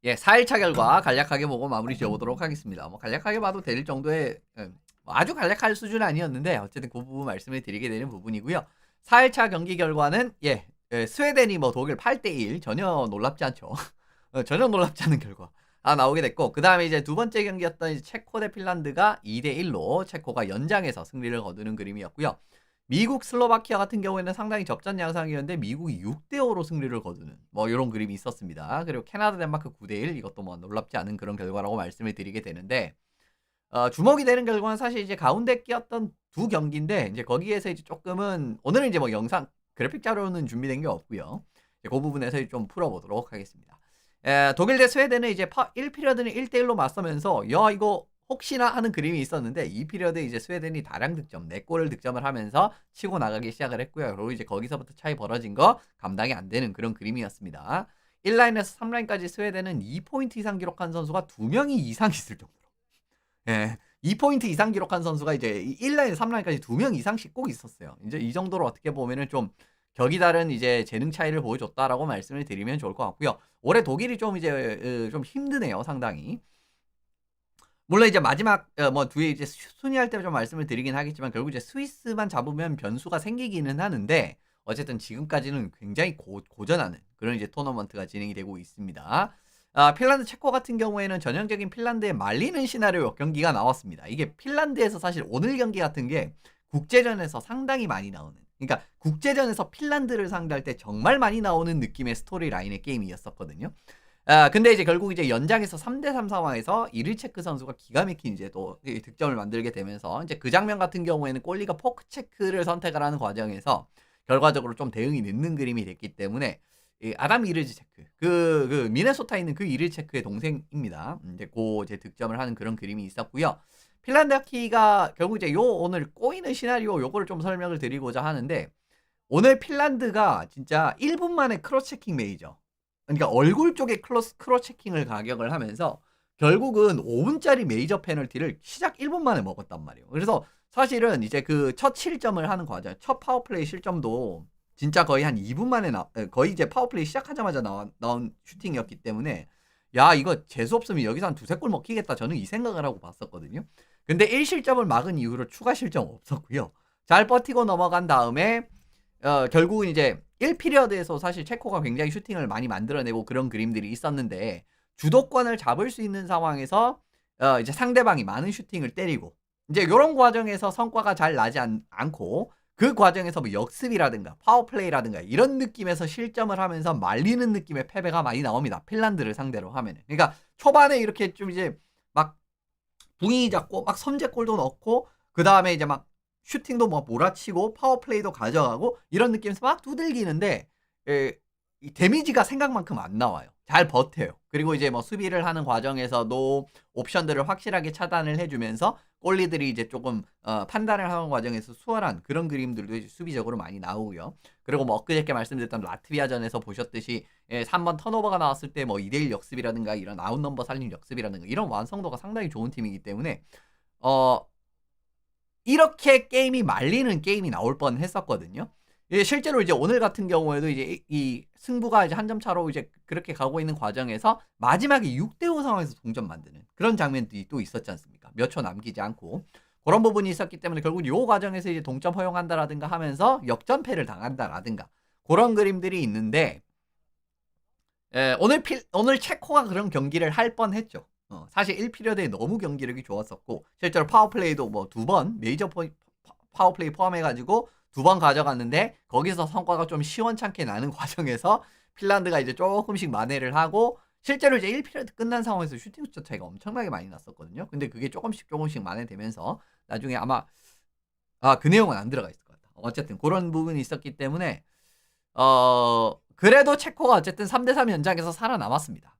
예, 4일차 결과 간략하게 보고 마무리 지어보도록 하겠습니다. 뭐 간략하게 봐도 될 정도의 뭐 아주 간략할 수준은 아니었는데 어쨌든 그 부분 말씀을 드리게 되는 부분이고요. 4일차 경기 결과는 스웨덴이 뭐 독일 8대1 전혀 놀랍지 않죠. 전혀 놀랍지 않은 결과 나오게 됐고, 그 다음에 이제 두 번째 경기였던 이제 체코 대 핀란드가 2대1로 체코가 연장에서 승리를 거두는 그림이었고요. 미국 슬로바키아 같은 경우에는 상당히 접전 양상이었는데 미국이 6대5로 승리를 거두는 뭐 이런 그림이 있었습니다. 그리고 캐나다 덴마크 9대1, 이것도 뭐 놀랍지 않은 그런 결과라고 말씀을 드리게 되는데, 주목이 되는 결과는 사실 이제 가운데 끼었던 두 경기인데, 이제 거기에서 이제 조금은 오늘은 이제 뭐 영상 그래픽 자료는 준비된 게 없고요. 그 부분에서 좀 풀어보도록 하겠습니다. 독일 대 스웨덴은 이제 1피리어드는 1대1로 맞서면서 야 이거 혹시나 하는 그림이 있었는데, 2피리어드에 이제 스웨덴이 다량 득점 4골을 득점을 하면서 치고 나가기 시작을 했고요. 그리고 이제 거기서부터 차이 벌어진 거 감당이 안 되는 그런 그림이었습니다. 1라인에서 3라인까지 스웨덴은 2포인트 이상 기록한 선수가 2명이 이상 있을 정도로, 2포인트 이상 기록한 선수가 이제 1라인, 3라인까지 2명 이상씩 꼭 있었어요. 이제 이 정도로 어떻게 보면은 좀 격이 다른 이제 재능 차이를 보여줬다라고 말씀을 드리면 좋을 것 같고요. 올해 독일이 좀 이제 좀 힘드네요, 상당히. 물론 이제 마지막 뭐 뒤에 이제 순위할 때 좀 말씀을 드리긴 하겠지만, 결국 이제 스위스만 잡으면 변수가 생기기는 하는데, 어쨌든 지금까지는 굉장히 고전하는 그런 이제 토너먼트가 진행이 되고 있습니다. 핀란드 체코 같은 경우에는 전형적인 핀란드에 말리는 시나리오 경기가 나왔습니다. 이게 핀란드에서 사실 오늘 경기 같은 게 국제전에서 상당히 많이 나오는, 그러니까 국제전에서 핀란드를 상대할 때 정말 많이 나오는 느낌의 스토리 라인의 게임이었었거든요. 근데 이제 결국 이제 연장에서 3대3 상황에서 이르체크 선수가 기가 막힌 이제 또 득점을 만들게 되면서, 이제 그 장면 같은 경우에는 골리가 포크 체크를 선택을 하는 과정에서 결과적으로 좀 대응이 늦는 그림이 됐기 때문에, 이 아담 이르체크, 그 미네소타에 있는 그 이르체크의 동생입니다. 이제 득점을 하는 그런 그림이 있었고요. 핀란드 키가 결국 이제 오늘 꼬이는 시나리오 요거를 좀 설명을 드리고자 하는데, 오늘 핀란드가 진짜 1분 만에 크로스 체킹 메이저, 그러니까 얼굴 쪽에 크로스 체킹을 가격을 하면서 결국은 5분짜리 메이저 페널티를 시작 1분 만에 먹었단 말이에요. 그래서 사실은 이제 그 첫 실점을 하는 과정, 첫 파워플레이 실점도 진짜 거의 한 2분 만에 거의 이제 파워플레이 시작하자마자 나온 슈팅이었기 때문에, 야 이거 재수 없으면 여기서 한 두세 골 먹히겠다, 저는 이 생각을 하고 봤었거든요. 근데 1실점을 막은 이후로 추가 실점 없었고요. 잘 버티고 넘어간 다음에 결국은 이제 1피리어드에서 사실 체코가 굉장히 슈팅을 많이 만들어내고 그런 그림들이 있었는데, 주도권을 잡을 수 있는 상황에서 이제 상대방이 많은 슈팅을 때리고, 이제 이런 과정에서 성과가 잘 나지 않고, 그 과정에서 뭐 역습이라든가 파워플레이라든가 이런 느낌에서 실점을 하면서 말리는 느낌의 패배가 많이 나옵니다. 핀란드를 상대로 하면은. 그러니까 초반에 이렇게 좀 이제 막 분위기 잡고 막 선제골도 넣고, 그 다음에 이제 막 슈팅도 뭐 몰아치고 파워플레이도 가져가고 이런 느낌에서 막 두들기는데, 이 데미지가 생각만큼 안 나와요. 잘 버텨요. 그리고 이제 뭐 수비를 하는 과정에서도 옵션들을 확실하게 차단을 해주면서 골리들이 이제 조금 판단을 하는 과정에서 수월한 그런 그림들도 이제 수비적으로 많이 나오고요. 그리고 뭐 엊그저께 말씀드렸던 라트비아전에서 보셨듯이 3번 턴오버가 나왔을 때 뭐 2대1 역습이라든가 이런 아웃넘버 살림 역습이라든가 이런 완성도가 상당히 좋은 팀이기 때문에 어 이렇게 게임이 말리는 게임이 나올 뻔 했었거든요. 실제로 이제 오늘 같은 경우에도 이제 이 승부가 이제 한 점 차로 이제 그렇게 가고 있는 과정에서 마지막에 6대5 상황에서 동점 만드는 그런 장면들이 또 있었지 않습니까? 몇 초 남기지 않고. 그런 부분이 있었기 때문에 결국 요 과정에서 이제 동점 허용한다라든가 하면서 역전패를 당한다라든가 그런 그림들이 있는데, 오늘 체코가 그런 경기를 할 뻔했죠. 사실 1피리어드에 너무 경기력이 좋았었고, 실제로 파워플레이도 뭐 2번 메이저 파워플레이 포함해가지고 2번 가져갔는데, 거기서 성과가 좀 시원찮게 나는 과정에서 핀란드가 이제 조금씩 만회를 하고, 실제로 이제 1피리어드 끝난 상황에서 슈팅 숫자 차이가 엄청나게 많이 났었거든요. 근데 그게 조금씩 만회되면서 나중에 아마 그 내용은 안 들어가 있을 것 같다. 어쨌든 그런 부분이 있었기 때문에 그래도 체코가 어쨌든 3대3 연장에서 살아남았습니다.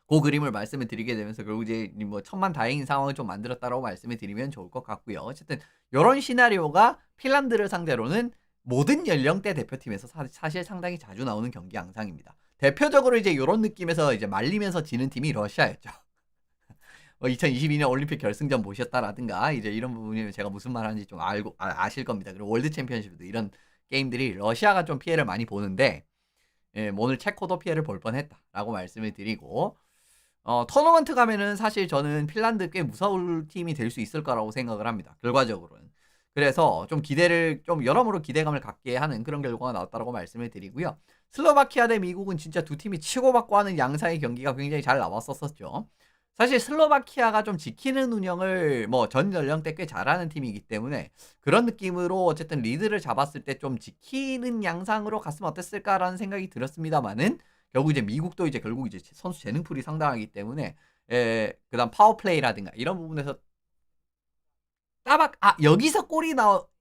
그 그림을 말씀을 드리게 되면서 결국 이제 뭐 천만다행인 상황을 좀 만들었다라고 말씀을 드리면 좋을 것 같고요. 어쨌든 이런 시나리오가 핀란드를 상대로는 모든 연령대 대표팀에서 사실 상당히 자주 나오는 경기 양상입니다. 대표적으로 이제 이런 느낌에서 이제 말리면서 지는 팀이 러시아였죠. 2022년 올림픽 결승전 보셨다라든가 이제 이런 부분이 제가 무슨 말 하는지 좀 아실 겁니다. 그리고 월드 챔피언십도 이런 게임들이 러시아가 좀 피해를 많이 보는데, 예 뭐 오늘 체코도 피해를 볼 뻔했다라고 말씀을 드리고 토너먼트 가면은 사실 저는 핀란드 꽤 무서울 팀이 될 수 있을 거라고 생각을 합니다, 결과적으로는. 그래서 좀 기대를 좀 여러모로 기대감을 갖게 하는 그런 결과가 나왔다라고 말씀을 드리고요. 슬로바키아 대 미국은 진짜 두 팀이 치고받고 하는 양상의 경기가 굉장히 잘 나왔었었죠. 사실 슬로바키아가 좀 지키는 운영을 뭐 전 연령대 꽤 잘하는 팀이기 때문에 그런 느낌으로 어쨌든 리드를 잡았을 때 좀 지키는 양상으로 갔으면 어땠을까라는 생각이 들었습니다만은 결국 이제 미국도 이제 결국 이제 선수 재능풀이 상당하기 때문에 그다음 파워플레이라든가 이런 부분에서 따박 여기서 골이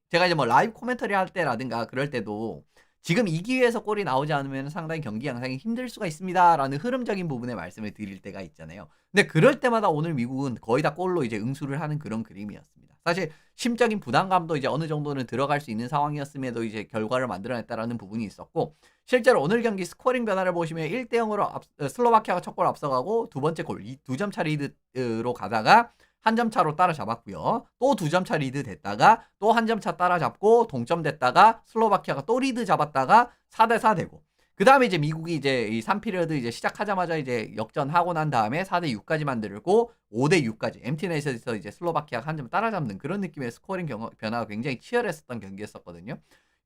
제가 이제 뭐 라이브 코멘터리 할 때라든가 그럴 때도 지금 이 기회에서 골이 나오지 않으면 상당히 경기 양상이 힘들 수가 있습니다라는 흐름적인 부분에 말씀을 드릴 때가 있잖아요. 근데 그럴 때마다 오늘 미국은 거의 다 골로 이제 응수를 하는 그런 그림이었습니다. 사실 심적인 부담감도 이제 어느 정도는 들어갈 수 있는 상황이었음에도 이제 결과를 만들어냈다라는 부분이 있었고, 실제로 오늘 경기 스코어링 변화를 보시면 1대 0으로 슬로바키아가 첫 골 앞서가고 두 번째 골 2점 차 리드로 가다가 한 점 차로 따라잡았고요. 또 2점 차 리드 됐다가 또 한 점 차 따라잡고 동점 됐다가 슬로바키아가 또 리드 잡았다가 4대 4 되고, 그다음에 이제 미국이 이제 이 3피리어드 이제 시작하자마자 이제 역전하고 난 다음에 4대 6까지 만들고 5대 6까지 엠티넷에서 이제 슬로바키아가 한 점 따라잡는 그런 느낌의 스코어링 변화가 굉장히 치열했었던 경기였었거든요.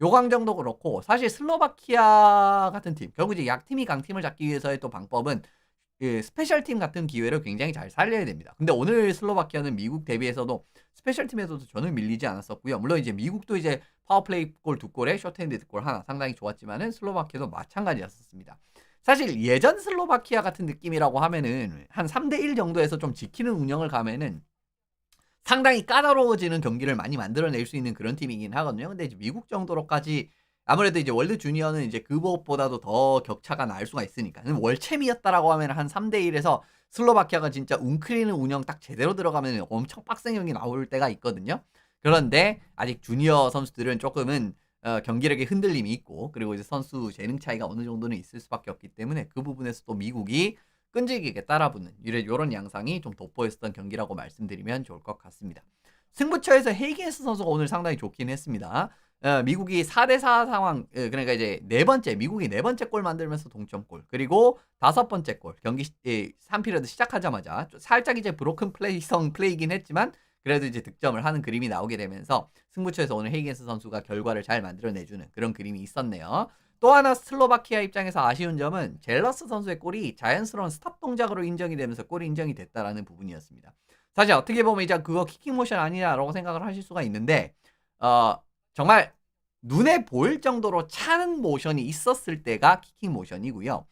요 광정도 그렇고, 사실 슬로바키아 같은 팀 결국 이제 약팀이 강팀을 잡기 위해서의 또 방법은 스페셜팀 같은 기회를 굉장히 잘 살려야 됩니다. 근데 오늘 슬로바키아는 미국 대비해서도 스페셜팀에서도 전혀 밀리지 않았었고요. 물론 이제 미국도 이제 파워플레이 골 2골에 숏핸드 골 하나 상당히 좋았지만은 슬로바키아도 마찬가지였었습니다. 사실 예전 슬로바키아 같은 느낌이라고 하면은 한 3대 1 정도에서 좀 지키는 운영을 가면은 상당히 까다로워지는 경기를 많이 만들어낼 수 있는 그런 팀이긴 하거든요. 근데 이제 미국 정도로까지 아무래도 이제 월드 주니어는 이제 그것보다도 더 격차가 날 수가 있으니까. 월챔이었다라고 하면 한 3대 1에서 슬로바키아가 진짜 웅크리는 운영 딱 제대로 들어가면 엄청 빡센 경기 나올 때가 있거든요. 그런데 아직 주니어 선수들은 조금은 경기력의 흔들림이 있고, 그리고 이제 선수 재능 차이가 어느 정도는 있을 수밖에 없기 때문에 그 부분에서 또 미국이 끈질기게 따라붙는 이런 양상이 좀 돋보였던 경기라고 말씀드리면 좋을 것 같습니다. 승부처에서 헤이긴스 선수가 오늘 상당히 좋긴 했습니다. 미국이 4대 4 상황, 그러니까 이제 미국이 네 번째 골 만들면서 동점골, 그리고 다섯 번째 골 경기 3피리어드 시작하자마자 살짝 이제 브로큰 플레이긴 했지만 그래도 이제 득점을 하는 그림이 나오게 되면서 승부처에서 오늘 헤이긴스 선수가 결과를 잘 만들어내주는 그런 그림이 있었네요. 또 하나 슬로바키아 입장에서 아쉬운 점은 젤러스 선수의 골이 자연스러운 스탑 동작으로 인정이 되면서 골이 인정이 됐다라는 부분이었습니다. 사실 어떻게 보면 이제 그거 키킹 모션 아니냐라고 생각을 하실 수가 있는데 정말 눈에 보일 정도로 차는 모션이 있었을 때가 키킹 모션이고요.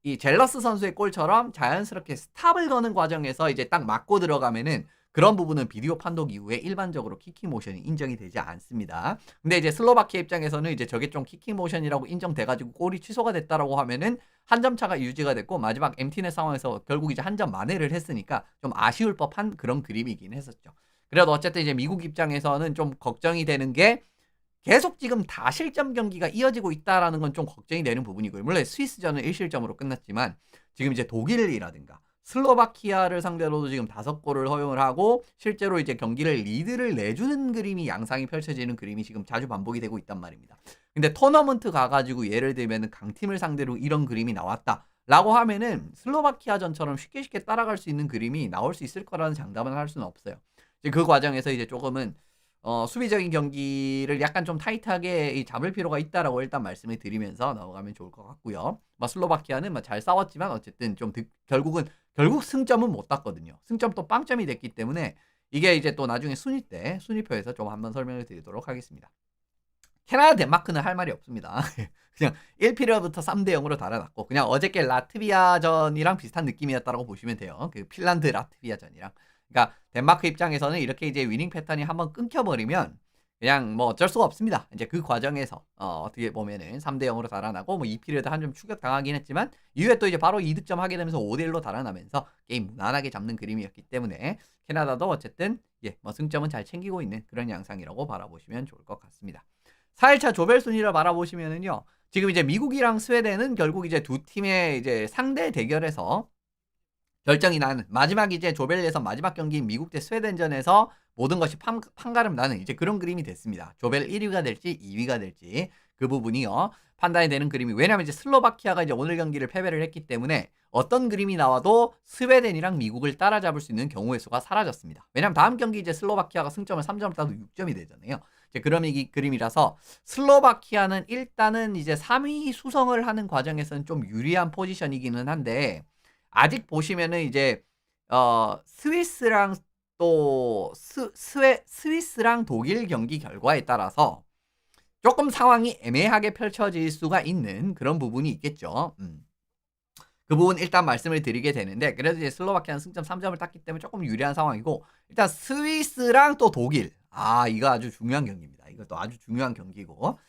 이 젤러스 선수의 골처럼 자연스럽게 스탑을 거는 과정에서 이제 딱 맞고 들어가면은 그런 부분은 비디오 판독 이후에 일반적으로 키킹 모션이 인정이 되지 않습니다. 근데 이제 슬로바키아 입장에서는 이제 저게 좀 키킹 모션이라고 인정돼가지고 골이 취소가 됐다라고 하면은 한 점 차가 유지가 됐고 마지막 엠티넷 상황에서 결국 이제 한 점 만회를 했으니까 좀 아쉬울 법한 그런 그림이긴 했었죠. 그래도 어쨌든 이제 미국 입장에서는 좀 걱정이 되는 게 계속 지금 다실점 경기가 이어지고 있다라는 건 좀 걱정이 되는 부분이고요. 물론 스위스전은 1실점으로 끝났지만 지금 이제 독일이라든가 슬로바키아를 상대로도 지금 5골을 허용을 하고 실제로 이제 경기를 리드를 내주는 그림이 양상이 펼쳐지는 그림이 지금 자주 반복이 되고 있단 말입니다. 근데 토너먼트 가가지고 예를 들면 강팀을 상대로 이런 그림이 나왔다라고 하면은 슬로바키아전처럼 쉽게 따라갈 수 있는 그림이 나올 수 있을 거라는 장담은 할 수는 없어요. 이제 그 과정에서 이제 조금은 수비적인 경기를 약간 좀 타이트하게 잡을 필요가 있다라고 일단 말씀을 드리면서 넘어가면 좋을 것 같고요. 슬로바키아는 잘 싸웠지만 어쨌든 좀 결국 승점은 못 땄거든요. 승점 또 빵점이 됐기 때문에 이게 이제 또 나중에 순위표에서 좀 한번 설명을 드리도록 하겠습니다. 캐나다 덴마크는 할 말이 없습니다. 그냥 1피리어드부터 3대 0으로 달아났고 그냥 어저께 라트비아전이랑 비슷한 느낌이었다고 보시면 돼요. 그 핀란드 라트비아전이랑. 그러니까 덴마크 입장에서는 이렇게 이제 위닝 패턴이 한번 끊겨버리면 그냥 뭐 어쩔 수가 없습니다. 이제 그 과정에서 어떻게 보면은 3대 0으로 달아나고 뭐 2피리어드 한 점 추격 당하긴 했지만 이후에 또 이제 바로 2득점 하게 되면서 5대 1로 달아나면서 게임 무난하게 잡는 그림이었기 때문에 캐나다도 어쨌든 뭐 승점은 잘 챙기고 있는 그런 양상이라고 바라보시면 좋을 것 같습니다. 4일차 조별 순위를 바라보시면은요. 지금 이제 미국이랑 스웨덴은 결국 이제 두 팀의 이제 상대 대결에서 결정이 나는 마지막 이제 조별 예선 마지막 경기인 미국 대 스웨덴전에서 모든 것이 판가름 나는 이제 그런 그림이 됐습니다. 조별 1위가 될지 2위가 될지 그 부분이요. 판단이 되는 그림이 왜냐하면 이제 슬로바키아가 이제 오늘 경기를 패배를 했기 때문에 어떤 그림이 나와도 스웨덴이랑 미국을 따라잡을 수 있는 경우의 수가 사라졌습니다. 왜냐하면 다음 경기 이제 슬로바키아가 승점을 3점을 따도 6점이 되잖아요. 이제 그런 그림이라서 슬로바키아는 일단은 이제 3위 수성을 하는 과정에서는 좀 유리한 포지션이기는 한데 아직 보시면은 이제 스위스랑 또 스위스랑 독일 경기 결과에 따라서 조금 상황이 애매하게 펼쳐질 수가 있는 그런 부분이 있겠죠. 그 부분 일단 말씀을 드리게 되는데 그래도 이제 슬로바키아는 승점 3점을 땄기 때문에 조금 유리한 상황이고 일단 스위스랑 또 독일 이거 아주 중요한 경기입니다. 이것도 아주 중요한 경기고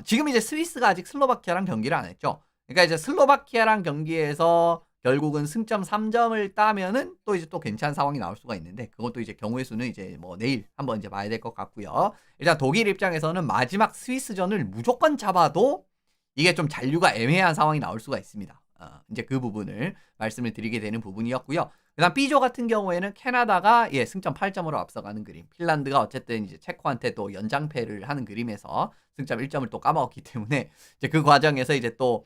지금 이제 스위스가 아직 슬로바키아랑 경기를 안 했죠. 그러니까 이제 슬로바키아랑 경기에서 결국은 승점 3점을 따면은 또 이제 또 괜찮은 상황이 나올 수가 있는데 그것도 이제 경우의 수는 이제 뭐 내일 한번 이제 봐야 될 것 같고요. 일단 독일 입장에서는 마지막 스위스전을 무조건 잡아도 이게 좀 잔류가 애매한 상황이 나올 수가 있습니다. 이제 그 부분을 말씀을 드리게 되는 부분이었고요. 그다음 B조 같은 경우에는 캐나다가 승점 8점으로 앞서가는 그림. 핀란드가 어쨌든 이제 체코한테 또 연장패를 하는 그림에서 승점 1점을 또 까먹었기 때문에 이제 그 과정에서 이제 또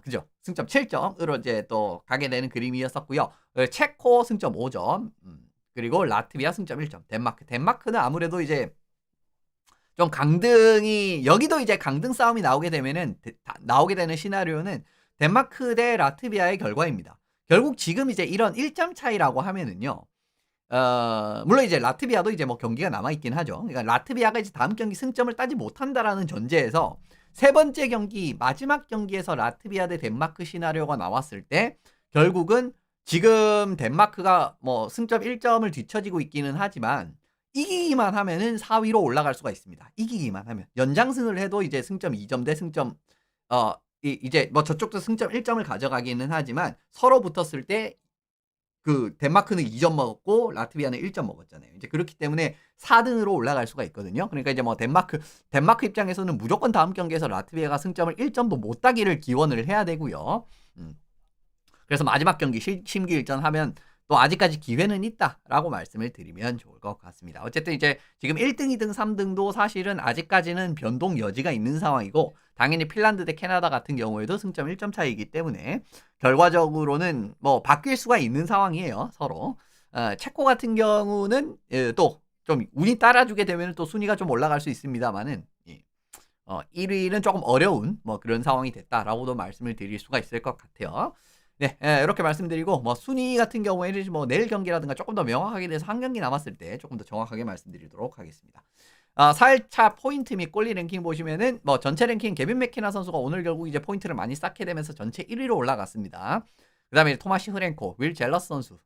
그죠? 승점 7점으로 이제 또 가게 되는 그림이었었고요. 체코 승점 5점. 그리고 라트비아 승점 1점. 덴마크는 아무래도 이제 좀 강등이 여기도 이제 강등 싸움이 나오게 되면은 나오게 되는 시나리오는 덴마크 대 라트비아의 결과입니다. 결국 지금 이제 이런 1점 차이라고 하면은요. 물론 이제 라트비아도 이제 뭐 경기가 남아 있긴 하죠. 그러니까 라트비아가 이제 다음 경기 승점을 따지 못한다라는 전제에서 세 번째 경기 마지막 경기에서 라트비아 대 덴마크 시나리오가 나왔을 때 결국은 지금 덴마크가 뭐 승점 1점을 뒤처지고 있기는 하지만 이기기만 하면은 4위로 올라갈 수가 있습니다. 이기기만 하면 연장승을 해도 이제 승점 2점 대 승점 이제 뭐 저쪽도 승점 1점을 가져가기는 하지만 서로 붙었을 때 그 덴마크는 2점 먹었고 라트비아는 1점 먹었잖아요. 이제 그렇기 때문에 4등으로 올라갈 수가 있거든요. 그러니까 이제 뭐 덴마크 입장에서는 무조건 다음 경기에서 라트비아가 승점을 1점도 못 따기를 기원을 해야 되고요. 그래서 마지막 경기 심기일전 하면 또 아직까지 기회는 있다라고 말씀을 드리면 좋을 것 같습니다. 어쨌든 이제 지금 1등, 2등, 3등도 사실은 아직까지는 변동 여지가 있는 상황이고 당연히 핀란드 대 캐나다 같은 경우에도 승점 1점 차이기 때문에 결과적으로는 뭐 바뀔 수가 있는 상황이에요. 서로. 체코 같은 경우는 또 좀 운이 따라주게 되면 또 순위가 좀 올라갈 수 있습니다만은 1위는 조금 어려운 뭐 그런 상황이 됐다라고도 말씀을 드릴 수가 있을 것 같아요. 네, 이렇게 말씀드리고 뭐 순위 같은 경우에는 뭐 내일 경기라든가 조금 더 명확하게 돼서 한 경기 남았을 때 조금 더 정확하게 말씀드리도록 하겠습니다. 4일차 포인트 및 골리 랭킹 보시면은 뭐 전체 랭킹 케빈 맥키나 선수가 오늘 결국 이제 포인트를 많이 쌓게 되면서 전체 1위로 올라갔습니다. 그다음에 토마시 흐렌코, 윌 젤러스 선수,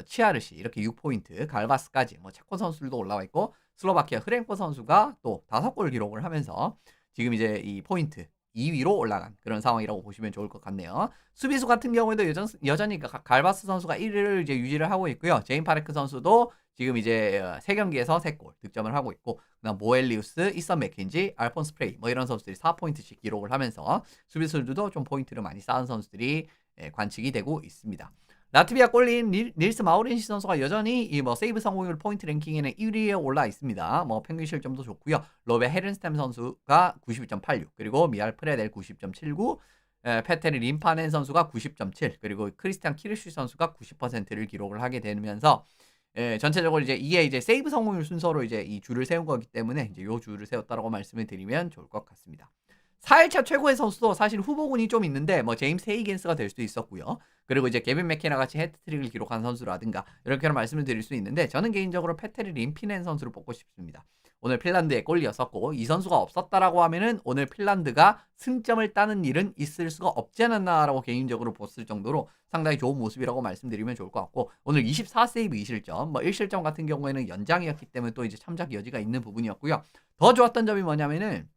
치아르시 이렇게 6포인트, 갈바스까지 뭐 체코 선수들도 올라와 있고 슬로바키아 흐렌코 선수가 또 5골 기록을 하면서 지금 이제 이 포인트 2위로 올라간 그런 상황이라고 보시면 좋을 것 같네요. 수비수 같은 경우에도 여전히 갈바스 선수가 1위를 이제 유지를 하고 있고요. 제인 파레크 선수도 지금 이제 3경기에서 3골 득점을 하고 있고 그다음 모엘리우스, 이선 맥킨지, 알폰스 프레이 뭐 이런 선수들이 4포인트씩 기록을 하면서 수비수들도 좀 포인트를 많이 쌓은 선수들이 관측이 되고 있습니다. 라트비아 골린 닐스 마우렌시 선수가 여전히 이 뭐 세이브 성공률 포인트 랭킹에는 1위에 올라 있습니다. 뭐 평균 실점도 좋고요. 로베 헤른스템 선수가 92.86 그리고 미알 프레델 90.79 페테르 림파넨 선수가 90.7 그리고 크리스티안 키르슈 선수가 90%를 기록을 하게 되면서 전체적으로 이게 이제 세이브 성공률 순서로 이제 이 줄을 세운 거기 때문에 이제 요 줄을 세웠다라고 말씀을 드리면 좋을 것 같습니다. 4일차 최고의 선수도 사실 후보군이 좀 있는데 뭐 제임스 헤이겐스가 될 수도 있었고요. 그리고 이제 케빈 맥케나 같이 헤트트릭을 기록한 선수라든가 이렇게 말씀을 드릴 수 있는데 저는 개인적으로 페테르 림피넨 선수를 뽑고 싶습니다. 오늘 핀란드의 골이었었고 이 선수가 없었다라고 하면은 오늘 핀란드가 승점을 따는 일은 있을 수가 없지 않았나라고 개인적으로 봤을 정도로 상당히 좋은 모습이라고 말씀드리면 좋을 것 같고 오늘 24세이브 2실점 뭐 1실점 같은 경우에는 연장이었기 때문에 또 이제 참작 여지가 있는 부분이었고요. 더 좋았던 점이 뭐냐면은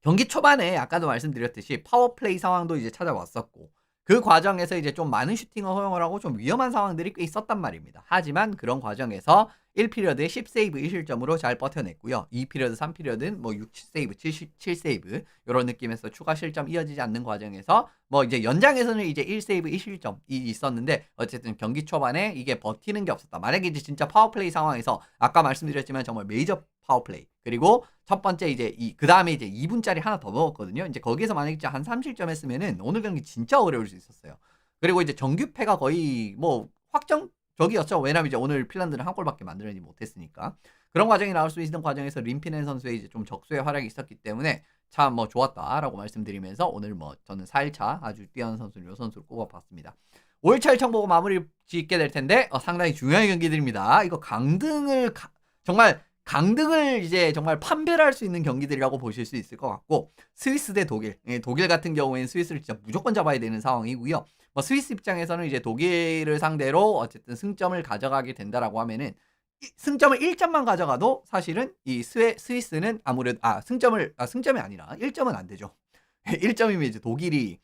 경기 초반에 아까도 말씀드렸듯이 파워플레이 상황도 이제 찾아왔었고 그 과정에서 이제 좀 많은 슈팅을 허용을 하고 좀 위험한 상황들이 꽤 있었단 말입니다. 하지만 그런 과정에서 1피리어드에 10세이브 1실점으로 잘 버텨냈고요. 2피리어드, 3피리어드는 뭐 6세이브, 7세이브 이런 느낌에서 추가 실점 이어지지 않는 과정에서 뭐 이제 연장에서는 이제 1세이브 1실점이 있었는데 어쨌든 경기 초반에 이게 버티는 게 없었다. 만약에 이제 진짜 파워플레이 상황에서 아까 말씀드렸지만 정말 메이저 파워플레이. 그리고 첫 번째 이제 그다음에 이제 2분짜리 하나 더 먹었거든요. 이제 거기에서 만약에 진짜 한 3실점 했으면은 오늘 경기 진짜 어려울 수 있었어요. 그리고 이제 정규패가 거의 뭐 확정적이었죠. 왜냐면 이제 오늘 핀란드는 한 골밖에 만들어내지 못했으니까. 그런 과정이 나올 수 있는 과정에서 림피넨 선수의 이제 좀 적수의 활약이 있었기 때문에 참 뭐 좋았다라고 말씀드리면서 오늘 뭐 저는 4일차 아주 뛰어난 선수를 요 선수를 꼽아봤습니다. 5일차 일정 보고 마무리 짓게 될 텐데 상당히 중요한 경기들입니다. 이거 정말 강등을 이제 정말 판별할 수 있는 경기들이라고 보실 수 있을 것 같고 스위스 대 독일. 독일 같은 경우에는 스위스를 진짜 무조건 잡아야 되는 상황이고요. 뭐 스위스 입장에서는 이제 독일을 상대로 어쨌든 승점을 가져가게 된다라고 하면은 승점을 1점만 가져가도 사실은 이 스위스는 아무래도 승점이 아니라 1점은 안 되죠. 1점이면 이제 독일이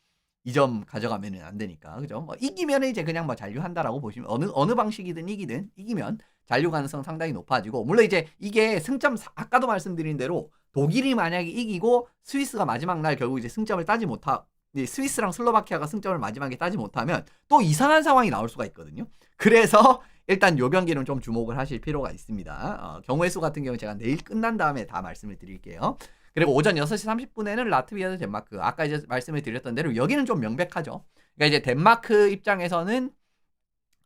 2점 가져가면은 안 되니까. 그죠? 뭐 이기면은 이제 그냥 뭐 잔류한다라고 보시면 어느 방식이든 이기면 잔류 가능성 상당히 높아지고 물론 이제 이게 승점 아까도 말씀드린 대로 독일이 만약에 이기고 스위스가 마지막 날 결국 이제 승점을 스위스랑 슬로바키아가 승점을 마지막에 따지 못하면 또 이상한 상황이 나올 수가 있거든요. 그래서 일단 요 경기는 좀 주목을 하실 필요가 있습니다. 경우의 수 같은 경우 제가 내일 끝난 다음에 다 말씀을 드릴게요. 그리고 오전 6시 30분에는 라트비아 대 덴마크. 아까 이제 말씀을 드렸던 대로 여기는 좀 명백하죠. 그러니까 이제 덴마크 입장에서는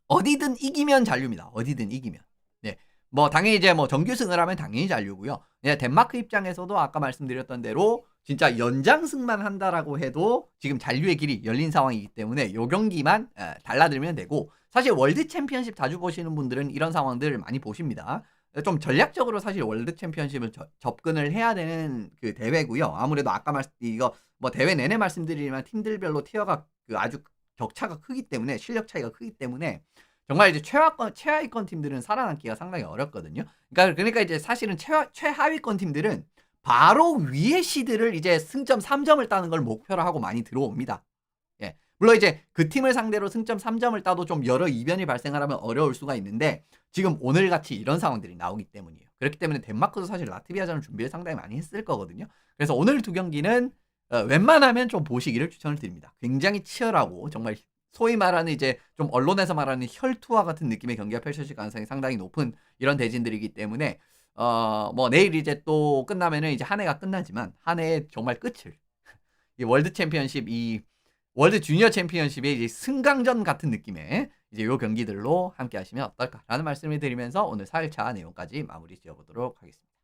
어디든 이기면 잔류입니다. 어디든 이기면. 네. 뭐 당연히 이제 뭐 정규승을 하면 당연히 잔류고요. 네, 덴마크 입장에서도 아까 말씀드렸던 대로 진짜 연장승만 한다라고 해도 지금 잔류의 길이 열린 상황이기 때문에 요 경기만 달라들면 되고 사실 월드 챔피언십 자주 보시는 분들은 이런 상황들 많이 보십니다. 좀 전략적으로 사실 월드 챔피언십을 접근을 해야 되는 그 대회고요. 아무래도 아까 이거 뭐 대회 내내 말씀드리지만 팀들별로 티어가 아주 격차가 크기 때문에 실력 차이가 크기 때문에 정말 이제 최하위권 팀들은 살아남기가 상당히 어렵거든요. 그러니까 이제 사실은 최하위권 팀들은 바로 위의 시드를 이제 승점 3점을 따는 걸 목표로 하고 많이 들어옵니다. 예. 물론 이제 그 팀을 상대로 승점 3점을 따도 좀 여러 이변이 발생하면 어려울 수가 있는데 지금 오늘같이 이런 상황들이 나오기 때문이에요. 그렇기 때문에 덴마크도 사실 라트비아전을 준비를 상당히 많이 했을 거거든요. 그래서 오늘 두 경기는 웬만하면 좀 보시기를 추천을 드립니다. 굉장히 치열하고 정말 소위 말하는 이제 좀 언론에서 말하는 혈투와 같은 느낌의 경기가 펼쳐질 가능성이 상당히 높은 이런 대진들이기 때문에 뭐 내일 이제 또 끝나면은 이제 한 해가 끝나지만 한 해의 정말 끝을 이 월드 주니어 챔피언십의 이제 승강전 같은 느낌의 이제 요 경기들로 함께 하시면 어떨까라는 말씀을 드리면서 오늘 4일차 내용까지 마무리 지어보도록 하겠습니다.